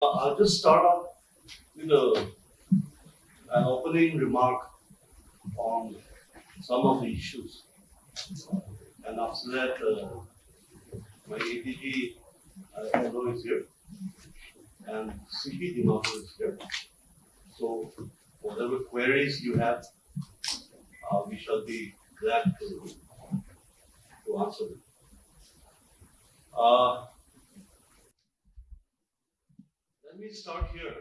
I'll just start off with an opening remark on some of the issues. And after that, my ADG Endo is here and CP Dimapur is here. So, whatever queries you have, we shall be glad to answer them. Let me start here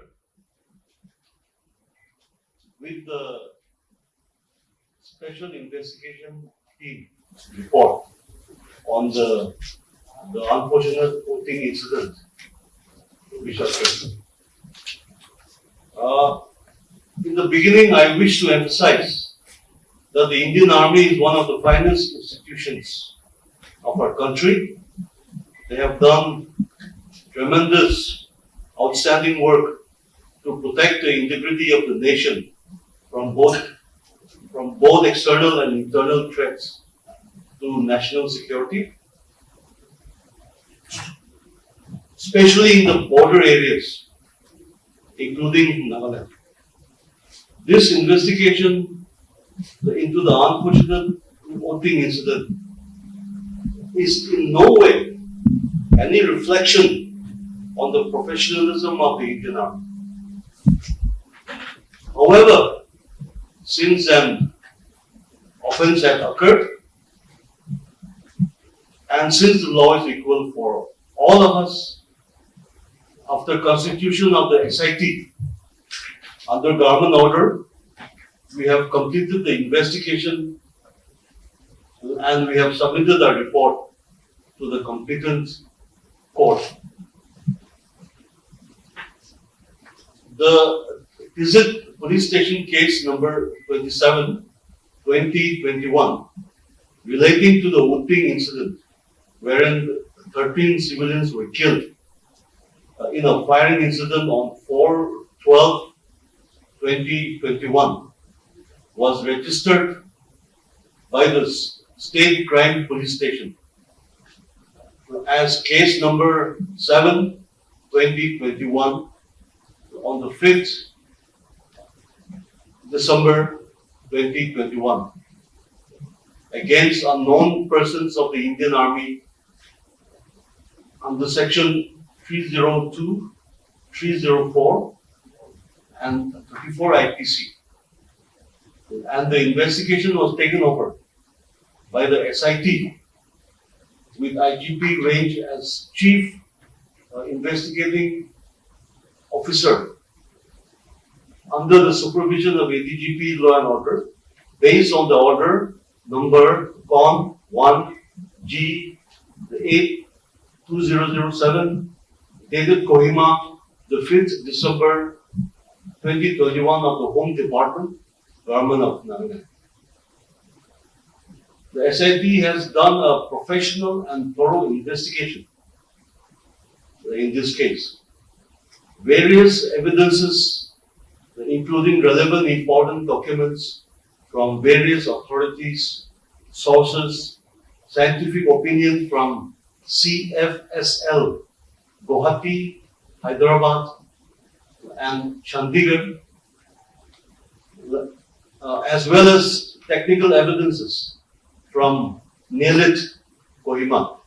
with the Special Investigation Team report on the unfortunate voting incident which occurred. In the beginning, I wish to emphasize that the Indian Army is one of the finest institutions of our country. They have done tremendous, outstanding work to protect the integrity of the nation from both external and internal threats to national security, especially in the border areas, including Nagaland. This investigation into the unfortunate voting incident is in no way any reflection on the professionalism of the Indian Army. However, since an offence had occurred, and since the law is equal for all of us, after constitution of the SIT under government order, we have completed the investigation and we have submitted our report to the competent court. The Visit Police Station case number 27/2021 relating to the voting incident wherein 13 civilians were killed in a firing incident on 4/12/2021 was registered by the State Crime Police Station as case number 7/2021 on the 5th December 2021 against unknown persons of the Indian Army under section 302, 304 and 34 IPC. And the investigation was taken over by the SIT with IGP range as Chief Investigating Officer under the supervision of Dgp Law and Order based on the order number Con 1G 8/2007 dated Kohima the 5th December 2021 of the Home Department, Government of Nagaland. The SIT has done a professional and thorough investigation in this case. Various evidences, including relevant important documents from various authorities, sources, scientific opinion from CFSL, Guwahati, Hyderabad, and Chandigarh, as well as technical evidences from NLTV, Kohima,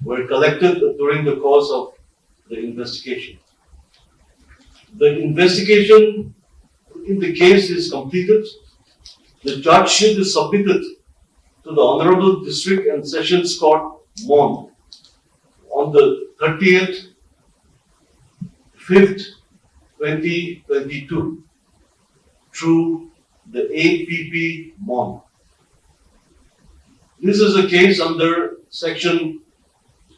were collected during the course of the investigation. The investigation in the case is completed. The charge sheet is submitted to the Honorable District and Sessions Court, Mon, on the 30th, 5th, 2022 through the APP Mon. This is a case under section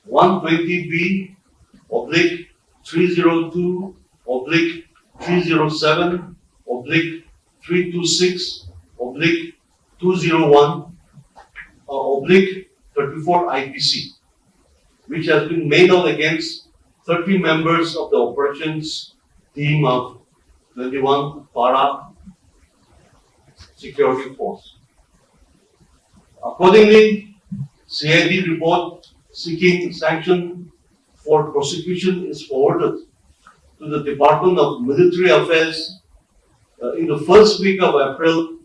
120B/302/307/326/201/34 IPC, which has been made out against 30 members of the operations team of 21 Para Security Force. Accordingly, CID report seeking sanction for prosecution is forwarded to the Department of Military Affairs in the first week of April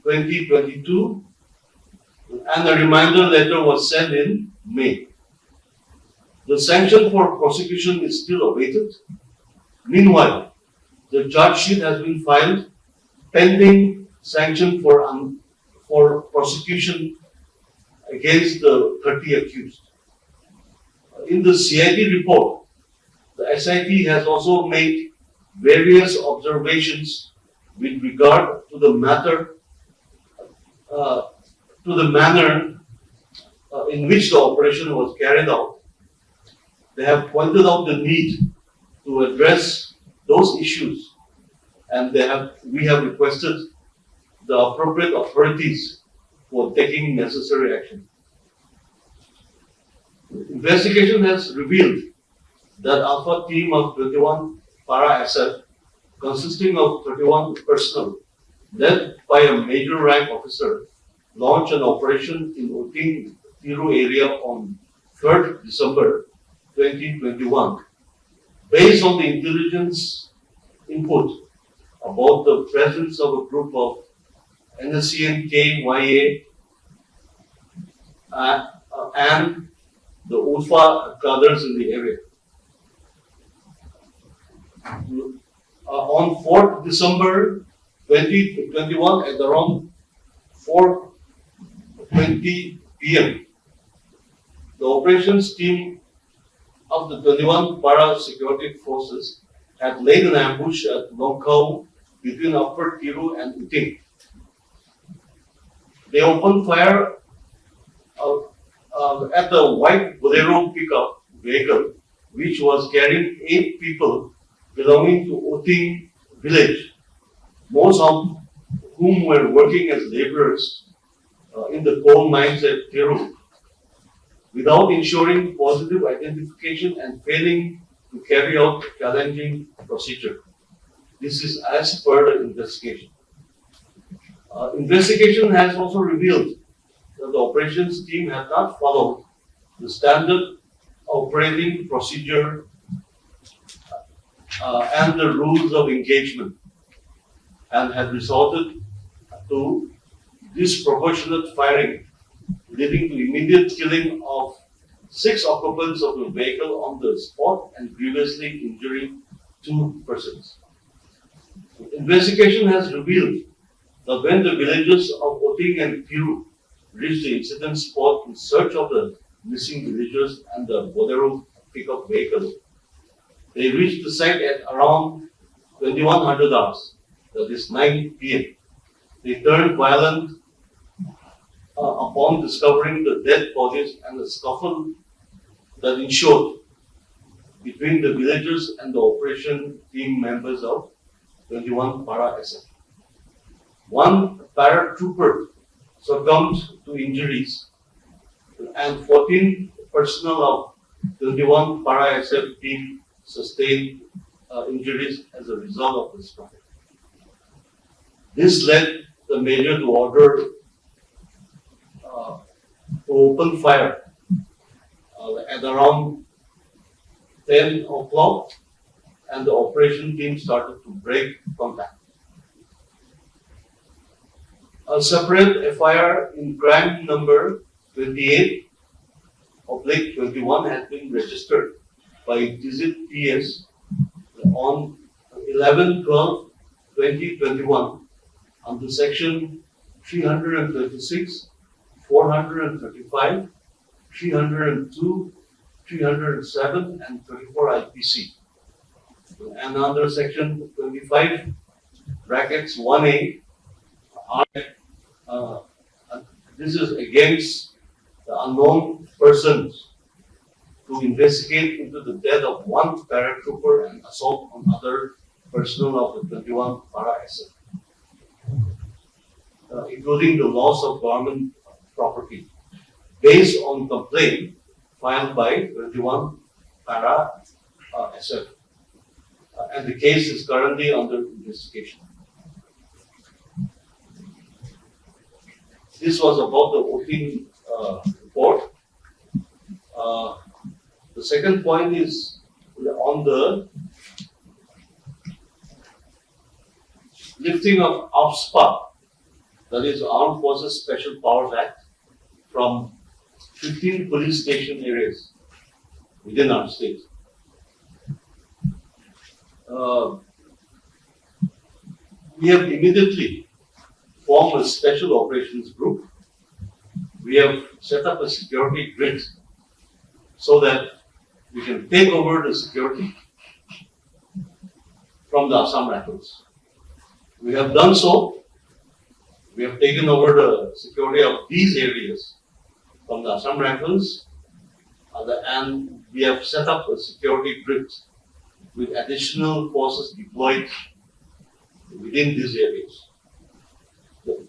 2022, and a reminder letter was sent in May. The sanction for prosecution is still awaited. Meanwhile, the charge sheet has been filed pending sanction for prosecution against the 30 accused. In the CID report, the SIT has also made various observations with regard to the manner in which the operation was carried out. They have pointed out the need to address those issues, and we have requested the appropriate authorities for taking necessary action. Investigation has revealed that Alpha team of 21 para SF, consisting of 31 personnel, led by a major rank officer, launched an operation in Uting Tiru area on 3rd December 2021, based on the intelligence input about the presence of a group of NSCN-KYA and the Ulfa brothers in the area. On 4th December 2021 at around 4:20 p.m., the operations team of the 21 para security forces had laid an ambush at Longkau between Upper Tiru and Uting. They opened fire at the white Bolero pickup vehicle, which was carrying 8 people belonging to Uting village, most of whom were working as laborers in the coal mines at Tiru, without ensuring positive identification and failing to carry out challenging procedure. This is as per the investigation. Investigation has also revealed that the operations team had not followed the standard operating procedure and the rules of engagement, and had resorted to disproportionate firing, leading to immediate killing of 6 occupants of the vehicle on the spot and grievously injuring 2 persons. Investigation has revealed that when the villagers of Uting and Tiru reached the incident spot in search of the missing villagers and the Bolero pickup vehicle, they reached the site at around 2100 hours, that is 9 p.m. They turned violent upon discovering the dead bodies and the scuffle that ensued between the villagers and the operation team members of 21 para SF. 1 paratrooper succumbed to injuries, and 14 personnel of 21 para SF team sustained injuries as a result of this conflict. This led the major to order to open fire at around 10 o'clock, and the operation team started to break contact. A separate FIR in crime number 28/21 has been registered by Digit PS on 11/12/2021 under section 336, 435, 302, 307, and 34 IPC. And under section 25 brackets 1A, this is against the unknown persons to investigate into the death of 1 paratrooper and assault on other personnel of the 21 para SF, including the loss of government property, based on complaint filed by 21 para SF. And the case is currently under investigation. This was about the voting report. The second point is on the lifting of AFSPA, that is Armed Forces Special Powers Act, from 15 police station areas within our state. We have immediately formed a special operations group. We have set up a security grid so that we can take over the security from the Assam Rifles. We have done so. We have taken over the security of these areas from the Assam Rifles, and we have set up a security grid with additional forces deployed within these areas.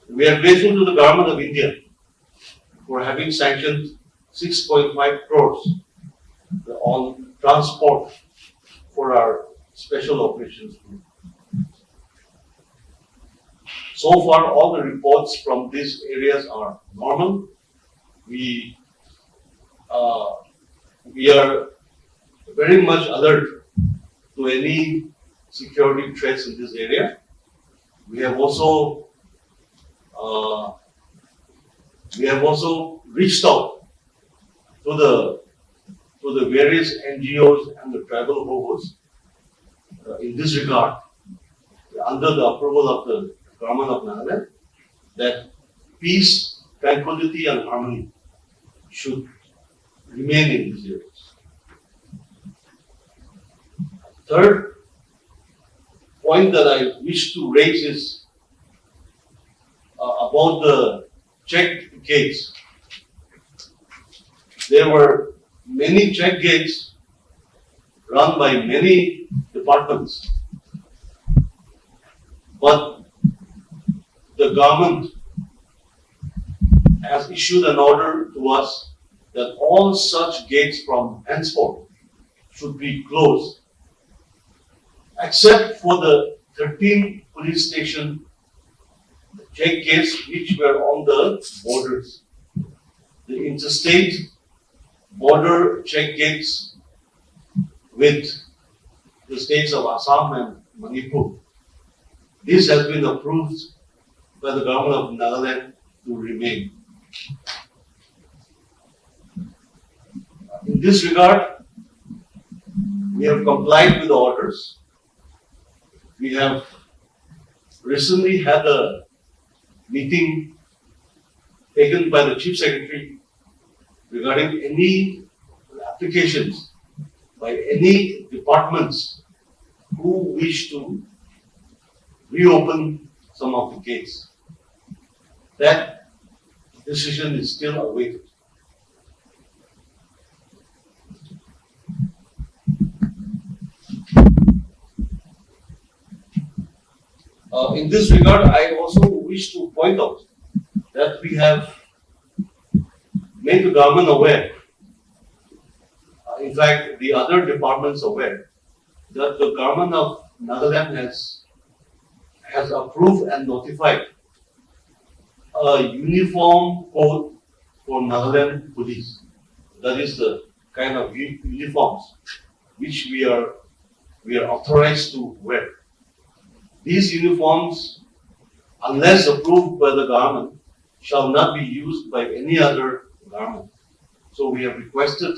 We are grateful to the Government of India for having sanctioned 6.5 crores on transport for our special operations group. So far, all the reports from these areas are normal. We are very much alert to any security threats in this area. We have also reached out to the various NGOs and the tribal hovers in this regard, under the approval of the Government of Nagaland, that peace, tranquility, and harmony should remain in these areas. Third point that I wish to raise is about the check gates. There were many check gates run by many departments, but the government has issued an order to us that all such gates from henceforth should be closed, except for the 13 police station check gates which were on the borders. The interstate border check gates with the states of Assam and Manipur. This has been approved by the Government of Nagaland to remain. In this regard, we have complied with the orders. We have recently had a meeting taken by the Chief Secretary regarding any applications by any departments who wish to reopen some of the gates. That decision is still awaited. In this regard, I also wish to point out that we have made the government aware, in fact, the other departments aware, that the Government of Nagaland has approved and notified a uniform code for Nagaland police. That is the kind of uniforms which we are authorized to wear. These uniforms, unless approved by the government, shall not be used by any other government. So we have requested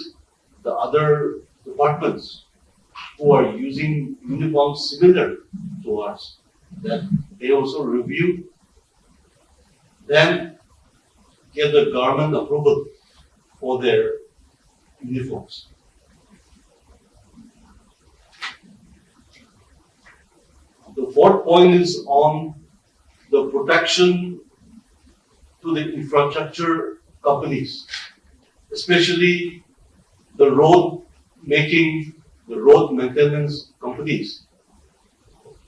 the other departments who are using uniforms similar to ours that they also review, then get the government approval for their uniforms. The fourth point is on the protection to the infrastructure companies, especially the road maintenance companies,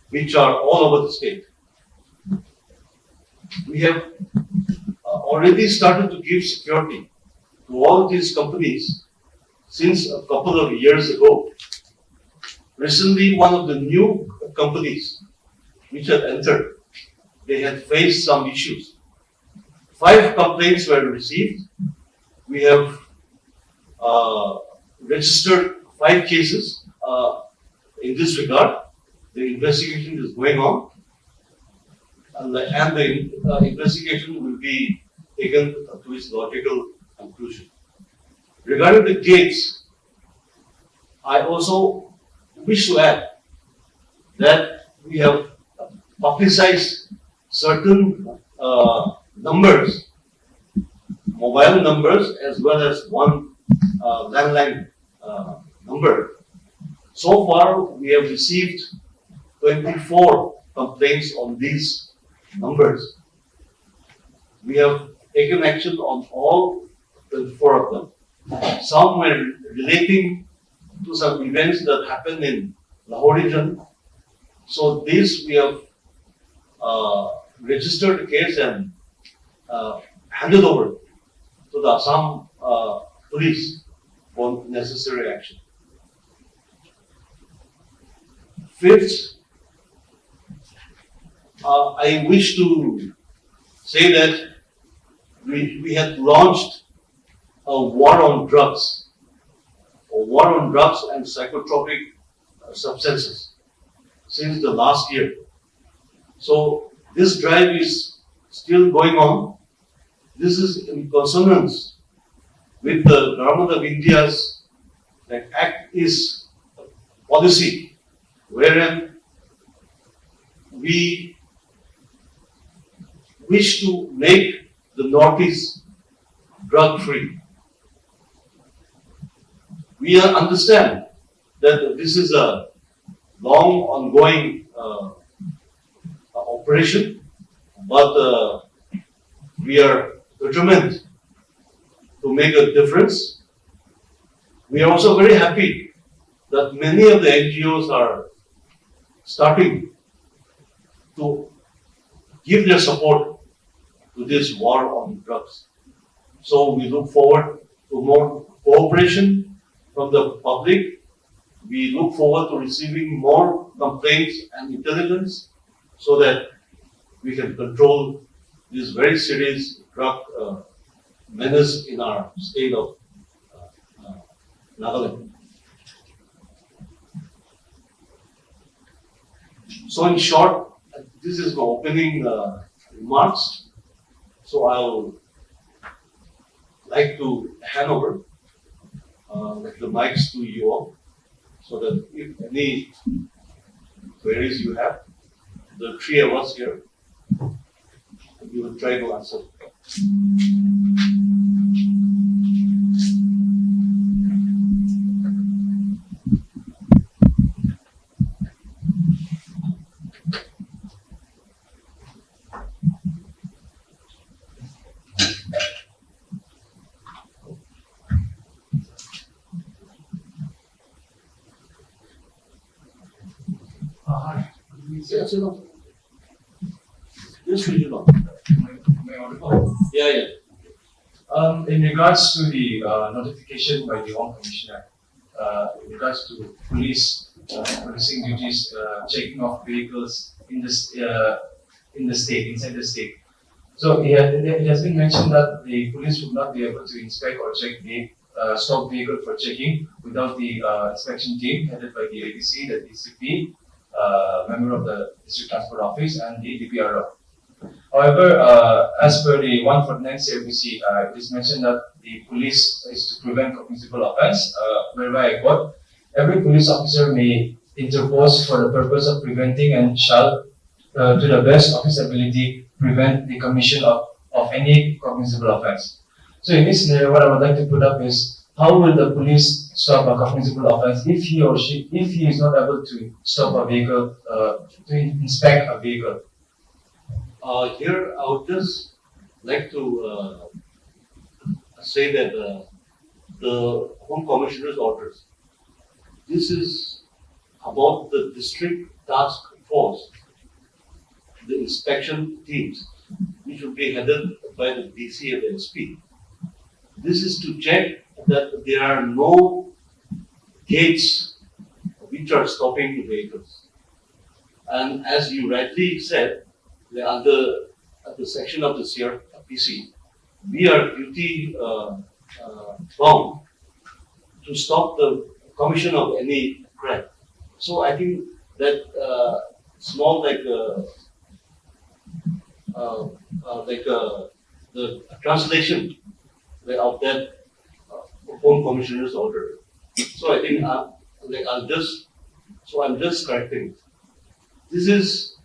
which are all over the state. We have already started to give security to all these companies since a couple of years ago. Recently, one of the new companies which had entered, they had faced some issues. 5 complaints were received. We have registered 5 cases in this regard. The investigation is going on. and the investigation will be taken to its logical conclusion. Regarding the gates, I also wish to add that we have publicized certain numbers, mobile numbers, as well as one landline number. So far, we have received 24 complaints on these numbers. We have taken action on all 24 of them. Some were relating to some events that happened in Lahore region. So this we have registered the case and handed over to the Assam police for necessary action. Fifth, I wish to say that we had launched a war on drugs, and psychotropic substances since the last year. So this drive is still going on. This is in consonance with the Government of India's Act East policy, wherein we wish to make the Northeast drug-free. We understand that this is a long ongoing operation, but we are determined to make a difference. We are also very happy that many of the NGOs are starting to give their support to this war on drugs. So we look forward to more cooperation from the public. We look forward to receiving more complaints and intelligence so that we can control this very serious drug menace in our state of Nagaland. So in short, this is my opening remarks. So I'll like to hand over the mics to you all, so that if any queries you have, the three of us here, we will try to answer. Yes, you know. Yes, you know. Yeah. In regards to the notification by the Home Commissioner, in regards to policing duties, checking of vehicles in the state, inside the state. So it has been mentioned that the police would not be able to inspect or check the stock vehicle for checking without the inspection team headed by the ADC, the DCP, member of the District Transport Office, and the DPRO. However, as per the 149 CRPC, it is mentioned that the police is to prevent cognizable offence, whereby I quote, every police officer may interpose for the purpose of preventing and shall, to the best of his ability, prevent the commission of any cognizable offence. So in this scenario, what I would like to put up is, how will the police stop a cognizable offence if he is not able to stop a vehicle, to inspect a vehicle? Here, I would just like to say that the Home Commissioner's orders, this is about the district task force, the inspection teams, which will be headed by the DC and the SP. This is to check that there are no gates which are stopping the vehicles. And as you rightly said, under the section of the CRPC, we are duty bound to stop the commission of any crime. So I think that small the translation of that home commissioner's order. So I think I'm just correcting. This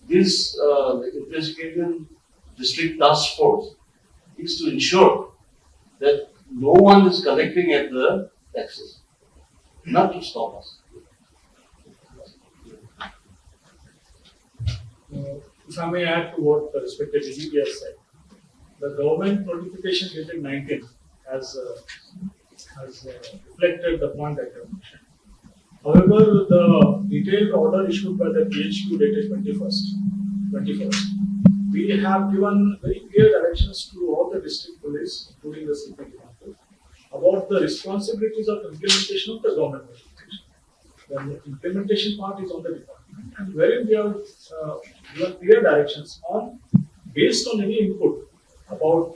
investigation district task force is to ensure that no one is collecting at the taxes, not to stop us. If I may add to what the respected Dgp has said, the government notification dated 19 has reflected the point that you have mentioned. However, the detailed order issued by the PHQ dated 21st, we have given very clear directions to all the district police, including the CP department, about the responsibilities of implementation of the government notification. The implementation part is on the department, and wherein we have given clear directions on, based on any input about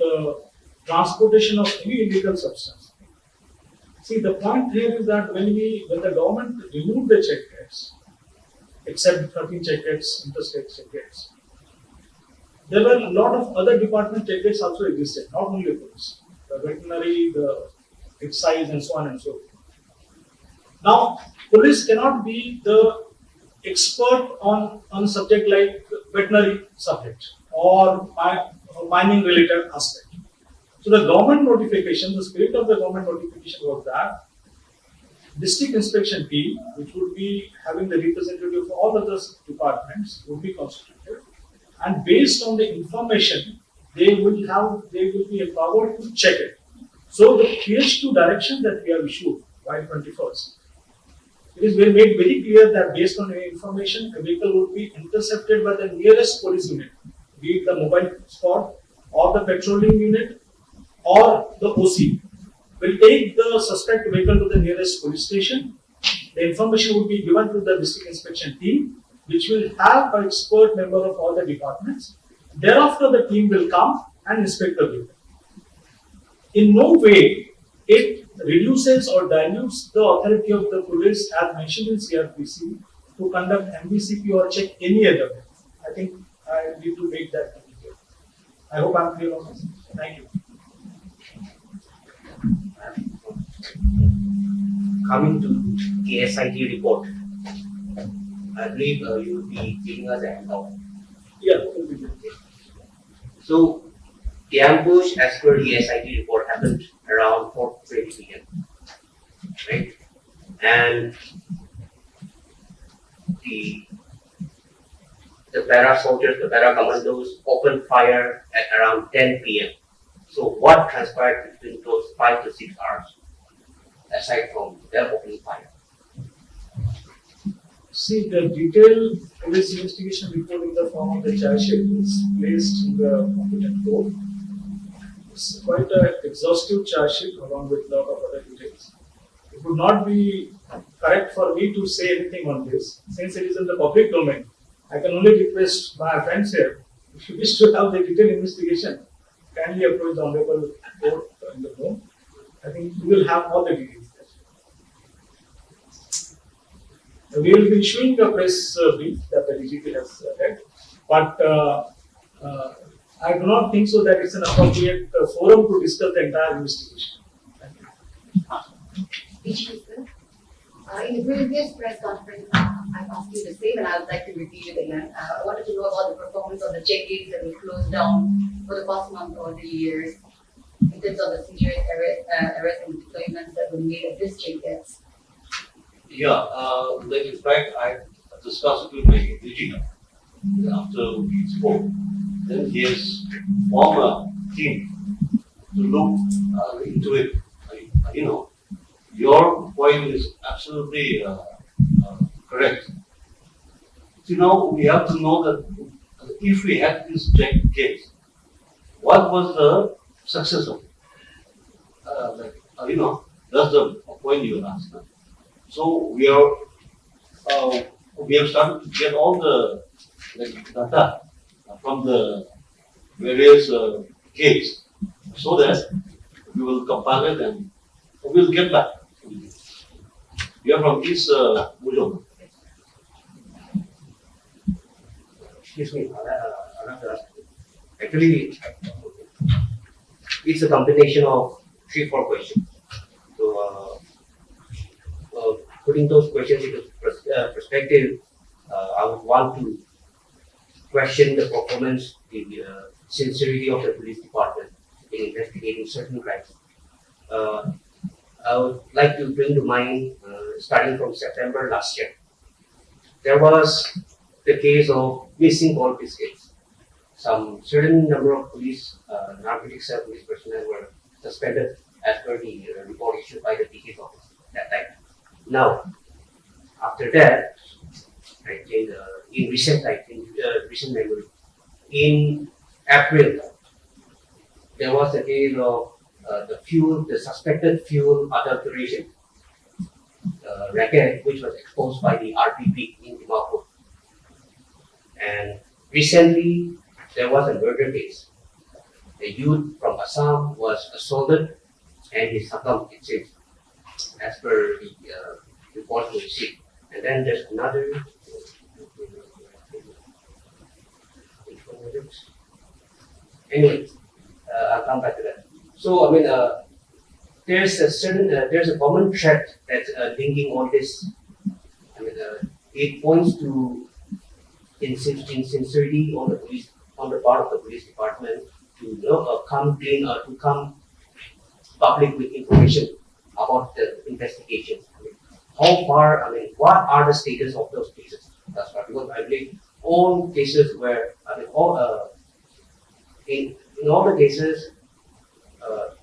transportation of any illegal substance. See, the point here is that when the government removed the check gates, except 13 check gates, interstate check gates, there were a lot of other department check gates also existed, not only police, the veterinary, the excise, and so on and so forth. Now, police cannot be the expert on subject like veterinary subject or mining related aspect. So the government notification, the spirit of the government notification was that district inspection team, which would be having the representative of all other departments, would be constituted, and based on the information, they will be empowered to check it. So the PH2 direction that we have issued by 21st, it is made very clear that based on any information, a vehicle would be intercepted by the nearest police unit, be it the mobile squad or the patrolling unit or the OC, will take the suspect vehicle to the nearest police station. The information will be given to the district inspection team, which will have an expert member of all the departments. Thereafter, the team will come and inspect the vehicle. In no way it reduces or dilutes the authority of the police, as mentioned in CRPC, to conduct MBCP or check any other way. I think I need to make that clear. I hope I am clear on this. Thank you. Coming to the SIT report, I believe you will be giving us a handout. Yeah, it will be good. So, the ambush as per the SIT report happened around 4:20 p.m. Right? And the para soldiers, the para commandos opened fire at around 10 p.m. So what transpired between those 5 to 6 hours, aside from their opening fire? See, the detailed police investigation report in the form of the charge sheet is placed in the competent court. It's quite an exhaustive charge sheet along with a lot of other details. It would not be correct for me to say anything on this, since it is in the public domain. I can only request my friends here, if you wish to have the detailed investigation, kindly approach the Honorable Court in the room. I think you will have all the details there. We will be issuing a press brief that the DGP has read, but I do not think so that it's an appropriate forum to discuss the entire investigation. Thank you. In the previous press conference, I asked you the same, and I would like to repeat it again. I wanted to know about the performance of the check gates that were closed down for the past month or 3 years, in terms of the serious arrest and deployments that were made at this check gates. Yeah, in fact, I discussed it with my DG after we spoke. Then he has formed a team to look into it. Your point is absolutely correct. See, now we have to know that if we had this check case, what was the success of it? That's the point you asked. So we have started to get all the data from the various gates, so that we will compile it and we will get back. We are from East Mujong. Excuse me, Actually, it's a combination of 3-4 questions. So, putting those questions into perspective, I would want to question the performance, the sincerity of the police department in investigating certain crimes. I would like to bring to mind, starting from September last year, there was the case of missing gold biscuits. Some certain number of police, narcotics cell police personnel were suspended as per the report issued by the DGP office that time. Now, after that, I think in recent memory, in April, there was a case of the suspected fuel adulteration racket, which was exposed by the RPP in Dimapur. And recently, there was a murder case. A youth from Assam was assaulted and he succumbed, it seems, as per the reports we received. And then there's another. Anyway, I'll come back to that. So, I mean, there's a common thread that's linking all this. I mean, it points to insincerity on the part of the police department to come clean or to come public with information about the investigations. I mean, how far? I mean, what are the status of those cases? That's right. Because I believe all cases where in all the cases,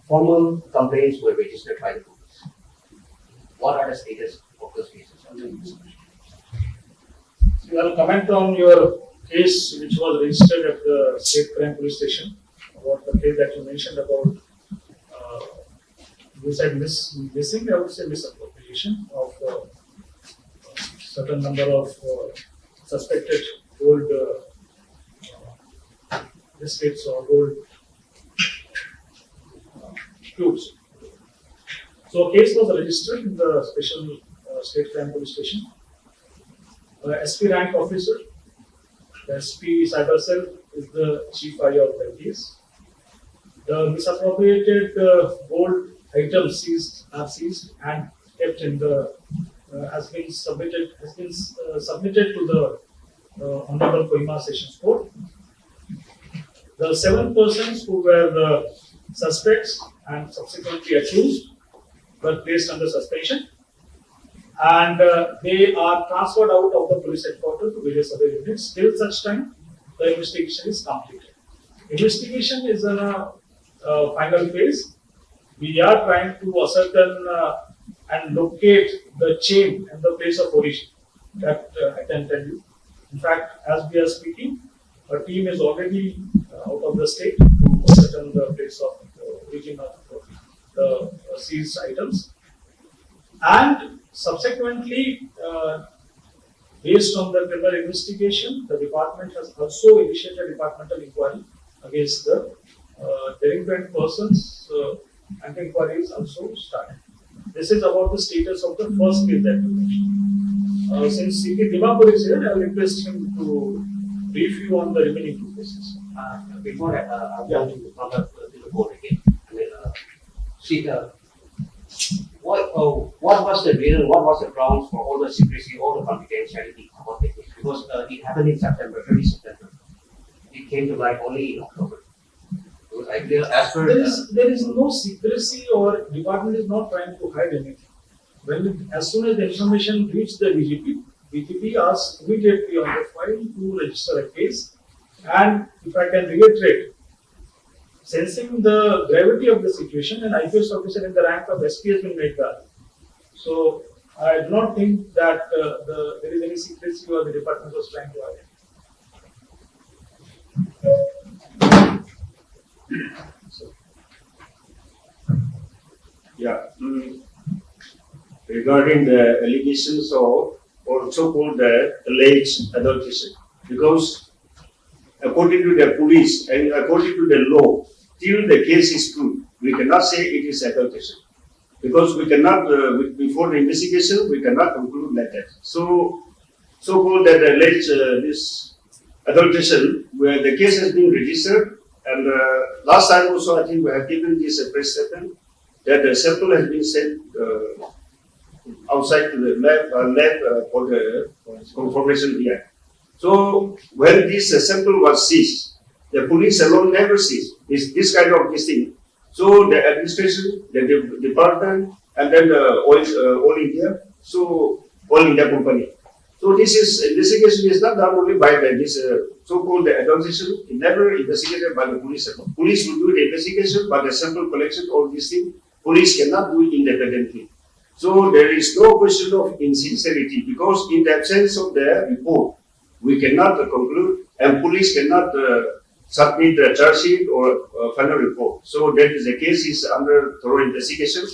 formal complaints were registered by the police. What are the status of those cases? You will comment on your case which was registered at the State Crime Police Station, about the case that you mentioned about, you said missing, I would say misappropriation of certain number of suspected gold biscuits or gold cubes. So a case was registered in the special State Crime Police Station. SP rank officer, the SP Cyber Cell is the chief IO of the case. The misappropriated gold items seized and kept in the has been submitted to the Honorable Kohima Sessions Court. The 7 persons who were the suspects and subsequently accused were placed under suspension, and they are transferred out of the police headquarters to various other units till such time the investigation is completed. Investigation is in a final phase. We are trying to ascertain and locate the chain and the place of origin. That I can tell you. In fact, as we are speaking, a team is already out of the state to ascertain the place of origin of the seized items. And subsequently, based on the criminal investigation, the department has also initiated departmental inquiry against the delinquent persons, and inquiry is also started. This is about the status of the first case that you mentioned. Since CP Dimapur is here, I will request him to brief you on the remaining 2 cases. Before I want to come back to the board again. I mean, what was the reason? What was the grounds for all the secrecy, all the confidentiality about the case? Because it happened in September, early September. It came to light only in October. Because I feel as per there is no secrecy, or department is not trying to hide anything. As soon as the information reached the DGP asked immediately on the file to register a case. And if I can reiterate, sensing the gravity of the situation, an IPS officer in the rank of SP has been made guard. So I do not think that there is any secrecy or the department was trying to hide. Yeah. Regarding the allegations of or so-called the alleged adulteration, because according to the police and according to the law, till the case is proved, we cannot say it is adulteration, because we cannot before the investigation we cannot conclude like that. So-called that alleged this adulteration, where the case has been registered, and last time also I think we have given this press statement that the sample has been sent outside to the lab for the confirmation here. So when this sample was seized, the police alone never seized this kind of this thing. So the administration, the department, and then the All India, so All India company. So this investigation is not done only by this so-called adulteration. It never investigated by the police. Police will do the investigation, but the sample collection, all these things, police cannot do it independently. So there is no question of insincerity because in the absence of the report, we cannot conclude, and police cannot submit the charge sheet or final report. So that is the case is under thorough investigation.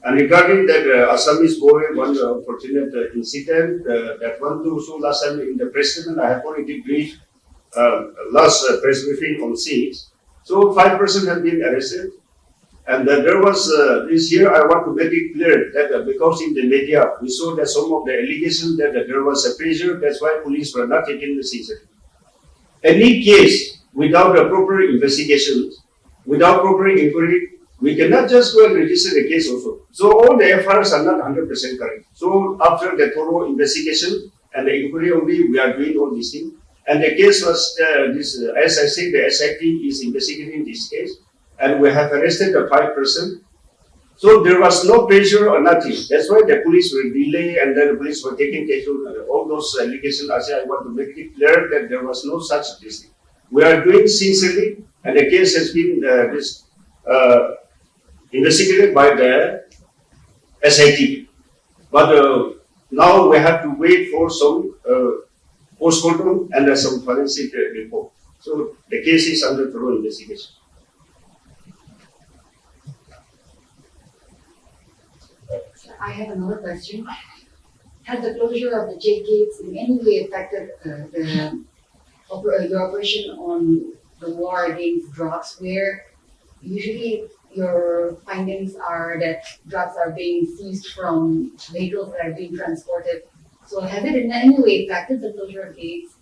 And regarding that Assamese boy, one unfortunate incident, that one too, so last time in the press statement, I have already briefed last press briefing on 6. So 5 persons have been arrested. And there was this year, I want to make it clear that because in the media, we saw that some of the allegations that there was a pressure, that's why police were not taking the seriously. Any case without a proper investigation, without proper inquiry, we cannot just go and register the case also. So all the FIRs are not 100% correct. So after the thorough investigation and the inquiry only, we are doing all these things. And the case was, as I said, the SIT is investigating this case. And we have arrested the 5 persons. So there was no pressure or nothing. That's why the police were delayed and then the police were taking case of all those allegations. I want to make it clear that there was no such thing. We are doing sincerely and the case has been investigated by the SIT. But now we have to wait for some post-mortem and some forensic report. So the case is under thorough investigation. I have another question. Has the closure of the check gates in any way affected your operation on the war against drugs, where usually your findings are that drugs are being seized from vehicles that are being transported? So has it in any way affected the closure of gates?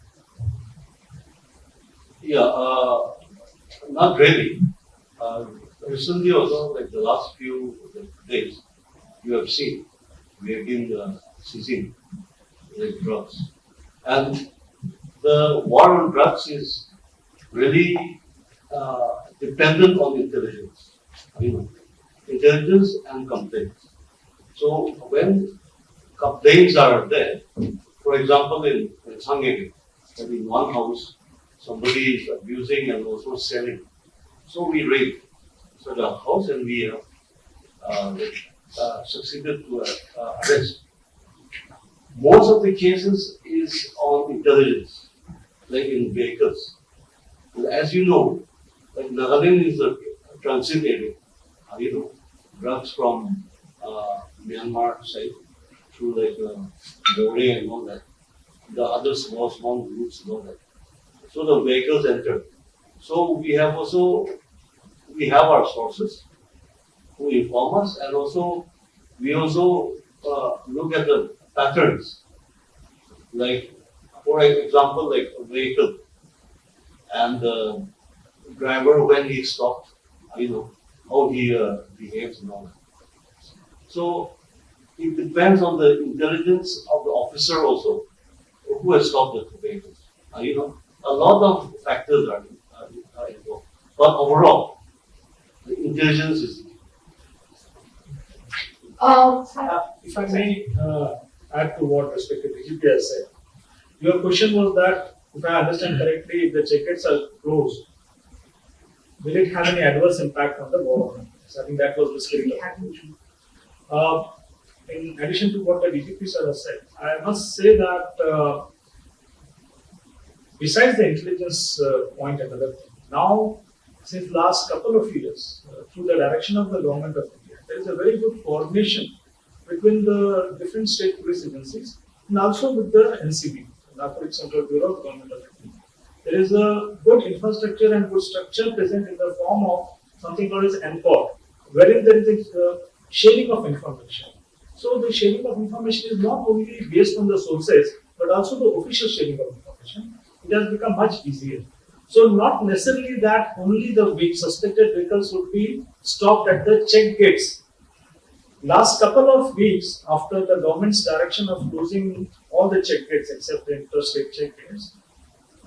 Yeah, not really. Recently also, like the last few days, you have seen, we have been seizing like drugs. And the war on drugs is really dependent on intelligence. Intelligence and complaints. So when complaints are there, for example, in Sangeri, in one house, somebody is abusing and also selling. So we raid the house and we succeeded to arrest. Most of the cases is on intelligence, like in vehicles. As you know, like Nagaland is a transit area. Drugs from Myanmar side through like Bore and all that. The other small routes and all that. So the vehicles enter. So we have our sources who inform us, and also we also look at the patterns. Like for example, like a vehicle and the driver when he stopped, how he behaves and all that. So it depends on the intelligence of the officer also who has stopped the vehicles. A lot of factors are involved. But overall, the intelligence is. If I may add to what respective Dgp has said, your question was that, if I understand correctly, if the checkgates are closed, will it have any adverse impact on the war? So I think that was basically the question. In addition to what the DGP sir has said, I must say that besides the intelligence point and other thing, now since last couple of years, through the direction of the government of India, there is a very good coordination between the different state police agencies and also with the NCB, Narcotic Central Bureau of Government of India. There is a good infrastructure and good structure present in the form of something called as NCOR, wherein there is a sharing of information. So the sharing of information is not only based on the sources, but also the official sharing of information. it has become much easier. So not necessarily that only the suspected vehicles would be stopped at the check gates. Last couple of weeks after the government's direction of closing all the check gates except the interstate check gates,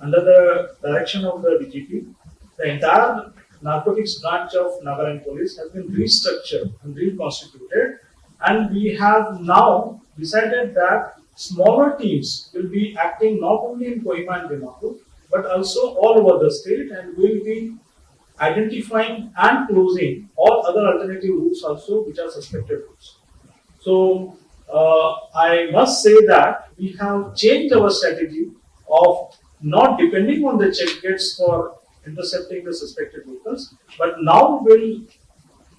under the direction of the DGP, the entire narcotics branch of Nagaland police has been restructured and reconstituted, and we have now decided that smaller teams will be acting not only in Kohima and Dimapur, but also all over the state, and will be identifying and closing all other alternative routes also which are suspected routes. So I must say that we have changed our strategy of not depending on the check gates for intercepting the suspected vehicles, but now we'll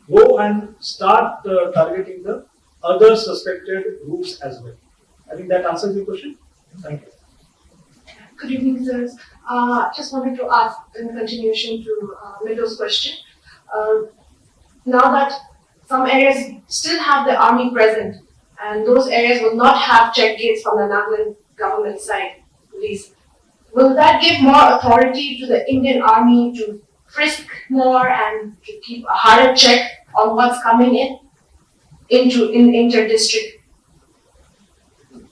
go and start targeting the other suspected routes as well. I think that answers your question. Thank you. Good evening, sirs. Just wanted to ask in continuation to Meadows' question. Now that some areas still have the army present, and those areas will not have check gates from the Nagaland government side, police, will that give more authority to the Indian Army to frisk more and to keep a harder check on what's coming in inter-district?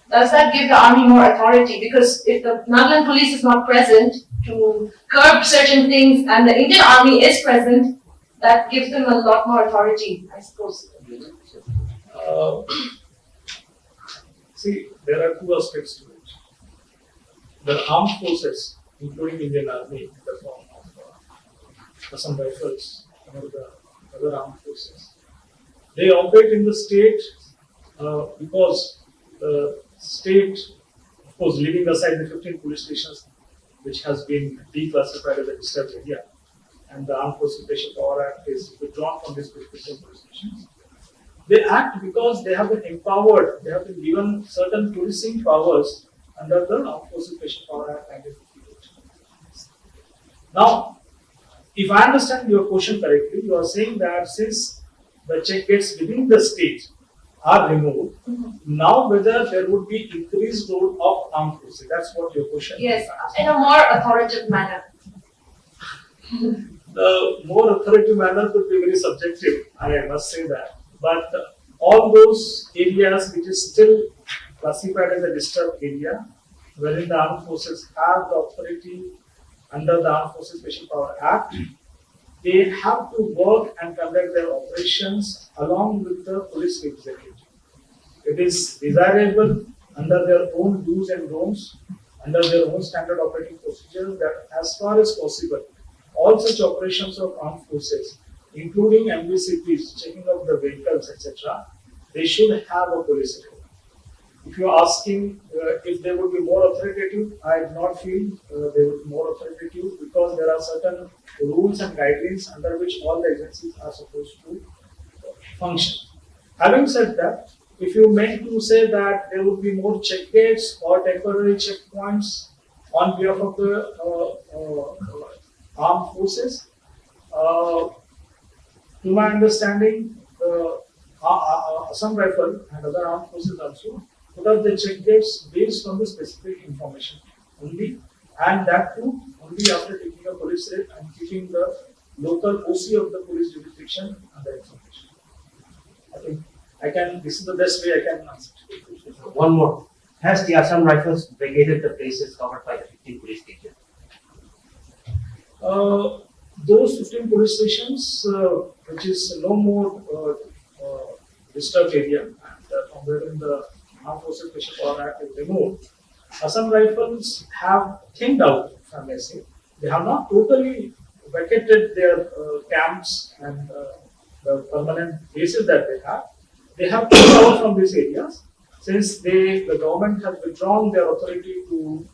Does that give the army more authority? Because if the Nagaland police is not present to curb certain things and the Indian army is present, that gives them a lot more authority, I suppose. See, there are two aspects to it. The armed forces, including Indian Army, in the form of Assam Rifles and the other armed forces, they operate in the state because the state, of course, leaving aside the 15 police stations which has been declassified as a disturbed area, and the Armed Forces Special Power Act is withdrawn from these 15 police stations. They act because they have been empowered, they have been given certain policing powers under the Armed Forces Special Power Act 1958. Now, if I understand your question correctly, you are saying that since the check gates within the state are removed, now whether there would be increased role of armed forces. That's what your question is. Yes, in a more authoritative manner. The more authoritative manner could be very subjective, I must say that. But all those areas which is still classified as a disturbed area, wherein the armed forces have the authority under the Armed Forces Special Power Act, they have to work and conduct their operations along with the police representative. It is desirable under their own do's and don'ts, under their own standard operating procedures, that as far as possible, all such operations of armed forces, including MVCPs, checking of the vehicles, etc., they should have a police report. If you are asking if they would be more authoritative, I do not feel they would be more authoritative, because there are certain rules and guidelines under which all the agencies are supposed to function. Having said that, if you meant to say that there would be more check gates or temporary checkpoints on behalf of the armed forces, to my understanding, Assam Rifle and other armed forces also put up the check gates based on the specific information only, and that too only after taking a police raid and keeping the local OC of the police jurisdiction under information. I think this is the best way I can answer. One more. Has the Assam Rifles vacated the places covered by the 15 police stations? Those 15 police stations, which is no more disturbed area, and from wherein the Armed Forces Special Power Act is removed, Assam Rifles have thinned out, if I may say. They have not totally vacated their camps and the permanent bases that they have. They have pulled out from these areas since the government has withdrawn their authority to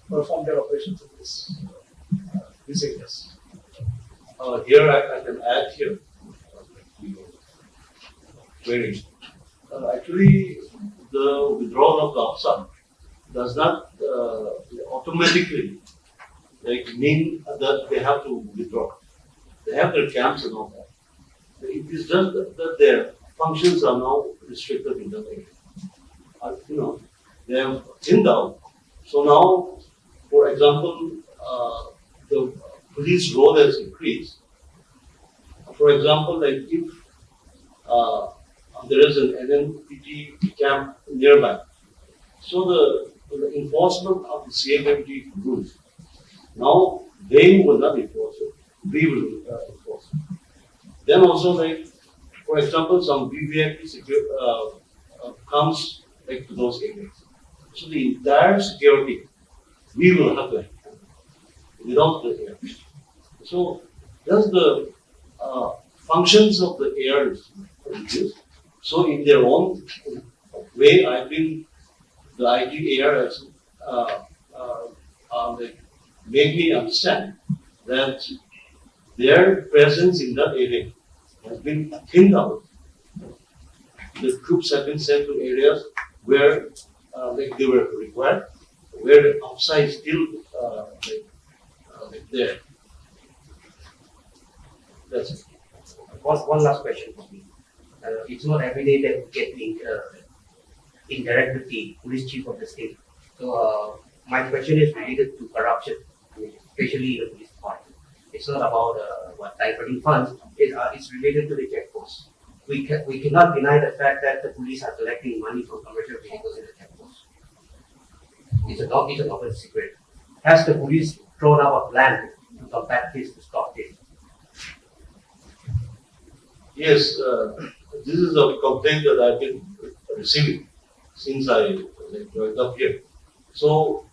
perform their operations in these areas. Here I can add here. Query. Actually, the withdrawal of the Assam does not automatically mean that they have to withdraw. They have their camps and all that. It is just that their functions are now restricted in that area. They have thinned out. So now for example, the police role has increased. For example, like if there is an NLTV camp nearby, so the enforcement of the CMMT rules, now they will not enforce it, we will enforce it. Then also, like, for example, some VVIP comes like to those areas. So the entire security, we will have to handle without the air. So that's the functions of the air is reduced. So in their own way, I think the IT air has like made me understand that their presence in that area has been thinned out. The troops have been sent to areas where like they were required, where the outside is still like there. That's it. One last question for me. It's not every day that we get to interact with the police chief of the state. So my question is related to corruption, especially in the police department. It's not about diverting funds. It's related to the checkpost. We cannot deny the fact that the police are collecting money from commercial vehicles in the checkpost. It's an open secret. Has the police thrown out a plan to combat this, to stop this? Yes, this is a complaint that I've been receiving since I joined up here. So,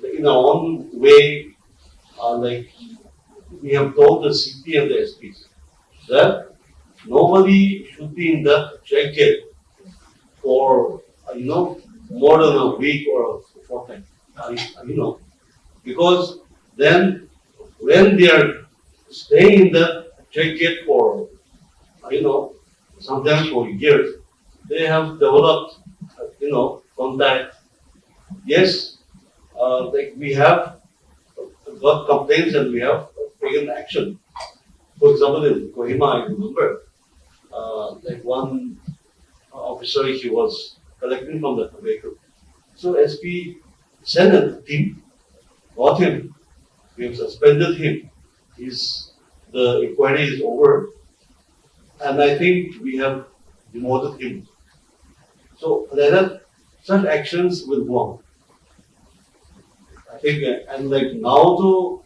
in our own way, like we have told the CP and the SPs that nobody should be in that jacket for more than a week or a fortnight. Because then when they are staying in that jacket for sometimes for years, they have developed contact. Yes, like we have got complaints and we have taken action. For example, in Kohima, I remember, like one officer, he was collecting from the vehicle. So SP sent a team, got him, we have suspended him. The inquiry is over, and I think we have demoted him. So such actions will go on. I think, and like now too,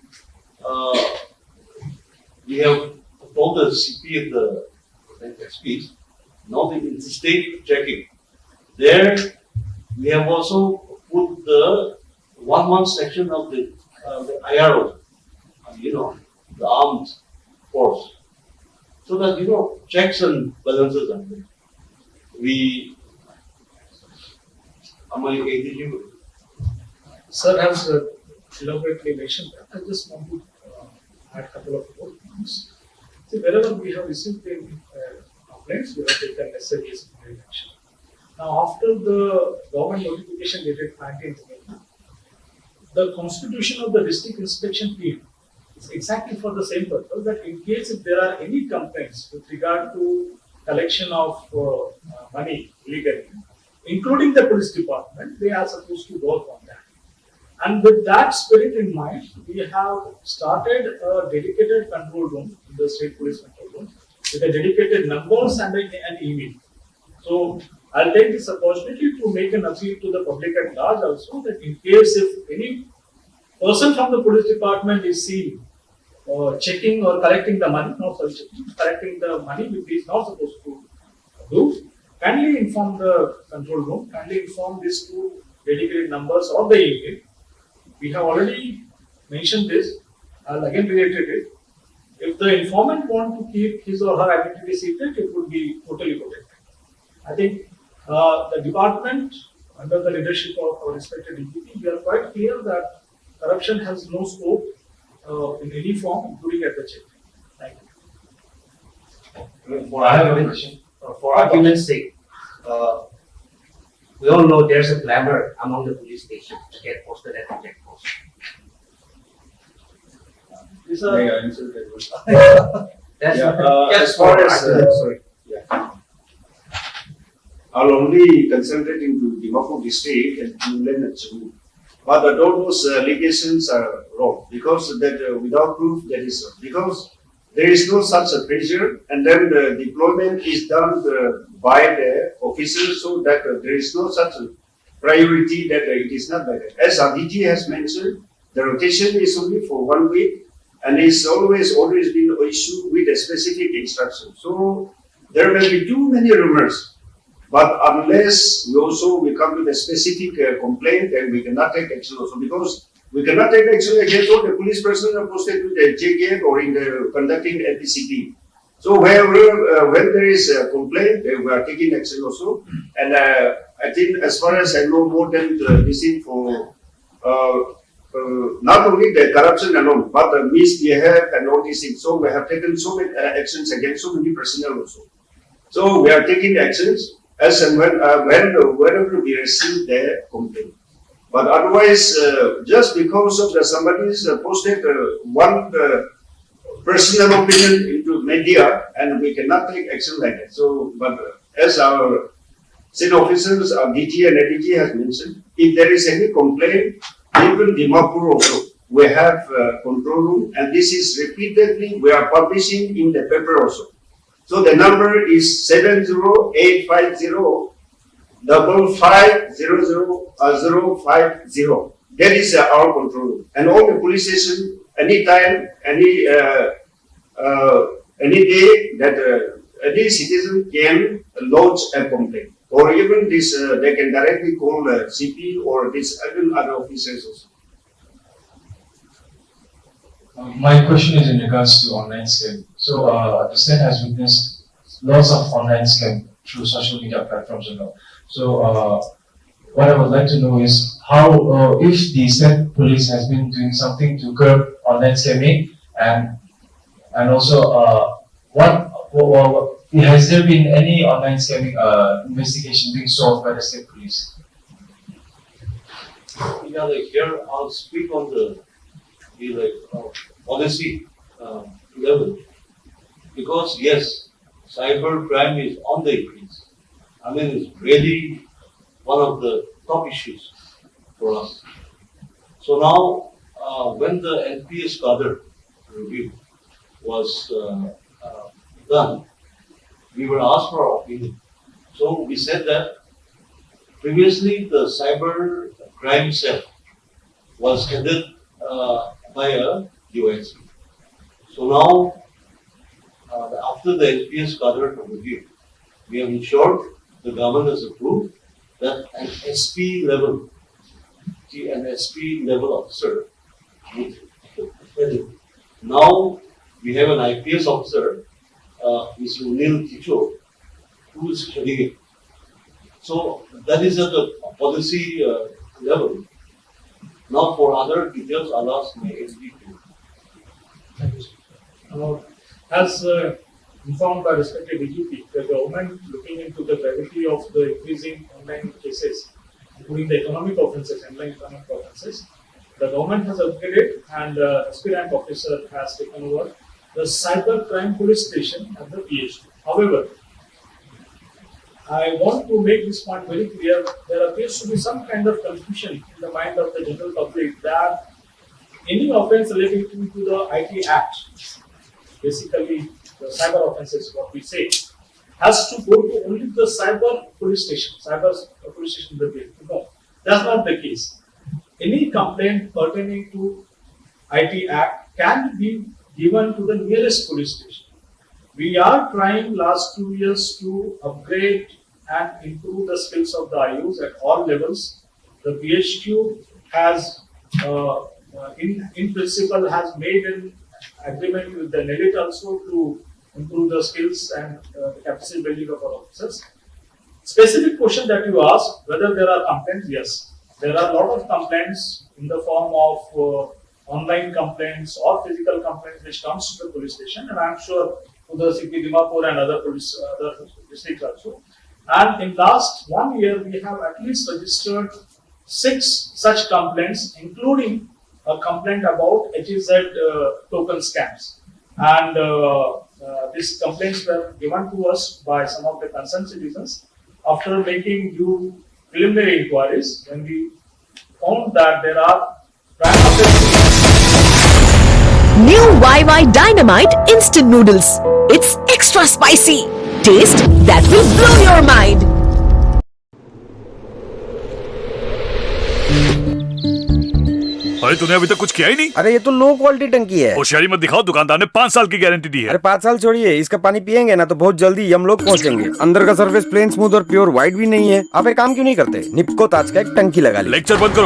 we have told the CP and the SPs, now the interstate checking. There, we have also put the 1 month section of the IRO, the armed force, so that checks and balances are there. Am I getting you? Sir has elaborately mentioned that. I just want to add a couple of more points. See, wherever we have received complaints, we have taken necessary action. Now, after the government notification dated 19th May, the constitution of the district inspection team is exactly for the same purpose, that in case if there are any complaints with regard to collection of money illegally, including the police department, they are supposed to work on that. And with that spirit in mind, we have started a dedicated control room in the state police control room with a dedicated numbers and an email. So I'll take this opportunity to make an appeal to the public at large also, that in case if any person from the police department is seen checking or collecting the money, collecting the money which he is not supposed to do, kindly inform the control room, kindly inform these two dedicated numbers or the email. We have already mentioned this, I'll again reiterate it. If the informant want to keep his or her identity secret, it would be totally protected. I think the department, under the leadership of our respected DGP, we are quite clear that corruption has no scope in any form, including at the check. Thank you. I have a question. For argument's sake, we all know there's a glamour among the police stations to get posted at the checkpost. May I answer that one? That's As far as I'll only concentrate into Dimapur district and Nagaland and Jammu. But all those allegations are wrong because that without proof that is wrong. Because there is no such a pressure, and then the deployment is done by the officers, so that there is no such a priority that it is not like that. As Aditi has mentioned, the rotation is only for 1 week, and it's always been issued with a specific instruction. So there may be too many rumors, but unless we come to the specific complaint, then we cannot take action also, because we cannot take action against all the police personnel posted to the JK or in the conducting LPCP. So wherever, when there is a complaint, we are taking action also. And I think as far as I know, more than this thing for not only the corruption alone, but the misbehavior and all these things. So we have taken so many actions against so many personnel also. So we are taking actions as and whenever we receive the complaint. But otherwise, just because of somebody is posted one personal opinion into media, and we cannot take action like that. So, but as our state officers, our DG and ADG has mentioned, if there is any complaint, even Dimapur also, we have control room, and this is repeatedly, we are publishing in the paper also. So the number is 70850 550. That is our control room. And all the police stations, anytime, any day that any citizen can lodge a complaint. Or even this, they can directly call CP or this even other officers also. My question is in regards to online scam. So the state has witnessed lots of online scam through social media platforms and all. So what I would like to know is how, if the state police has been doing something to curb online scamming, and also has there been any online scamming investigation being solved by the state police? Yeah, like here I'll speak on the policy level, because yes, cyber crime is on the increase. I mean, it's really one of the top issues for us. So now, when the NPS cadre review was done, we were asked for our opinion. So we said that previously the cyber crime cell was headed by a USP. So now, after the NPS cadre review, we have ensured the government has approved that an SP level officer would head it. Now we have an IPS officer, Mr. Unil Kicho, who is heading it. So that is at the policy level. Now for other details, I'll ask my SB to. Thank you, sir. As informed by respected Dgp, the government, looking into the gravity of the increasing online cases, including the economic offences, online economic offences, the government has upgraded, and SP rank officer has taken over the cyber crime police station at the PhD. However, I want to make this point very clear. There appears to be some kind of confusion in the mind of the general public that any offence relating to the IT Act, basically the cyber offences, what we say, has to go to only the cyber police station the bill. No, that's not the case. Any complaint pertaining to IT Act can be given to the nearest police station. We are trying last 2 years to upgrade and improve the skills of the IUs at all levels. The PHQ has, in principle, has made an agreement with the NLTV also to improve the skills and the capacity building of our officers. Specific question that you asked, whether there are complaints, yes. There are a lot of complaints in the form of online complaints or physical complaints which comes to the police station, and I'm sure to the CP Dimapur and other police, other districts also. And in last 1 year, we have at least registered 6 such complaints, including a complaint about HEZ token scams. And these complaints were given to us by some of the concerned citizens after making due preliminary inquiries. When we found that there are prima facie New YY Dynamite Instant Noodles. It's extra spicy. Taste that will blow your mind. अरे तूने अभी तक कुछ किया ही नहीं। अरे ये तो लो क्वालिटी टंकी है। होशियारी मत दिखाओ, दुकानदार ने 5 साल की गारंटी दी है। अरे 5 साल छोड़िए, इसका पानी पियेंगे ना तो बहुत जल्दी हम लोग पहुंचेंगे। अंदर का सरफेस प्लेन, स्मूथ और प्योर व्हाइट भी नहीं है। आप एक काम क्यों नहीं करते, निप्को ताज का एक टंकी लगा लीजिए। लेक्चर बंद करो।